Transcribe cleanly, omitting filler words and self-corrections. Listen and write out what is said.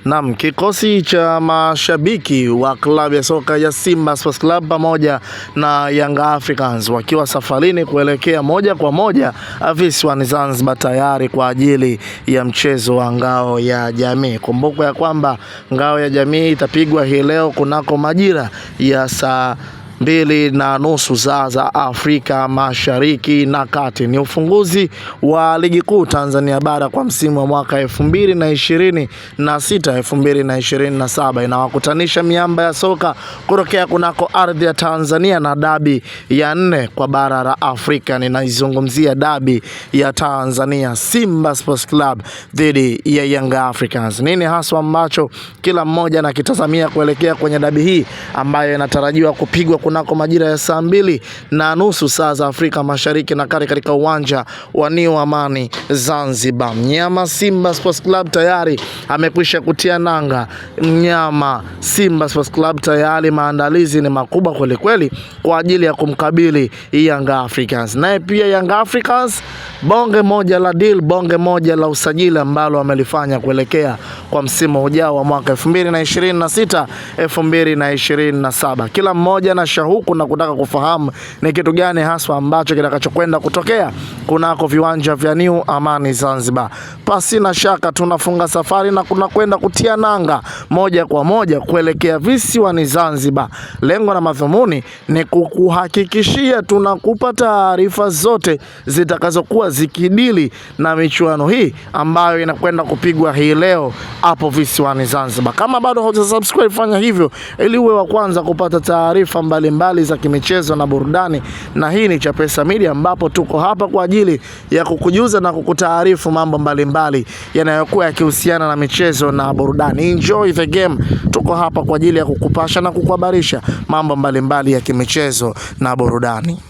Naam, kikosi cha mashabiki wa klabu ya soka ya Simba Sports Club pamoja na Young Africans wakiwa safarini kuelekea moja kwa moja visiwani Zanzibar tayari kwa ajili ya mchezo wa ngao ya jamii. Kumbuka ya kwamba ngao ya jamii itapigwa hii leo kunako majira ya saa 2:30 za Afrika Mashariki na Kati. Ni ufunguzi wa ligi kuu Tanzania bara kwa msimu wa mwaka 2026-2027. Inawakutanisha miamba ya soka kutokea kunako ardhi ya Tanzania na dabi ya 4 kwa bara la Afrika. Ninaizungumzia dabi ya Tanzania, Simba Sports Club dhidi ya Young Africans. Nini haswa ambacho kila mmoja anakitazamia kuelekea kwenye dabi hii ambayo inatarajiwa kupigwa kunako majira ya saa 2:30 saa za Afrika Mashariki na Kati katika uwanja wa New Amani Zanzibar. Mnyama Simba Sports Club tayari amekwisha kutia nanga. Mnyama Simba Sports Club tayari maandalizi ni makubwa kweli kweli kwa ajili ya kumkabili Young Africans. Naye pia Young Africans bonge moja la deal, bonge moja la usajili ambalo wamelifanya kuelekea kwa msimu ujao wa mwaka 2026-2027. Kila mmoja na shauku na kutaka kufahamu ni kitu gani haswa ambacho kitakachokwenda kutokea kunako viwanja vya New Amani Zanzibar. Pasi na shaka tunafunga safari na kunakwenda kutia nanga moja kwa moja kuelekea visiwani Zanzibar. Lengo na madhumuni ni kukuhakikishia tunakupa taarifa zote zitakazokuwa zikidili na michuano hii ambayo inakwenda kupigwa hii leo hapo visiwani Zanzibar. Kama bado hujasubscribe, fanya hivyo ili uwe wa kwanza kupata taarifa mbalimbali za kimichezo na burudani. Na hii ni Chapesa Media ambapo tuko hapa kwa ajili ya kukujuza na kukutaarifu mambo mbalimbali yanayokuwa yakihusiana na michezo na burudani. Enjoy the game. Tuko hapa kwa ajili ya kukupasha na kukuhabarisha mambo mbalimbali ya kimichezo na burudani.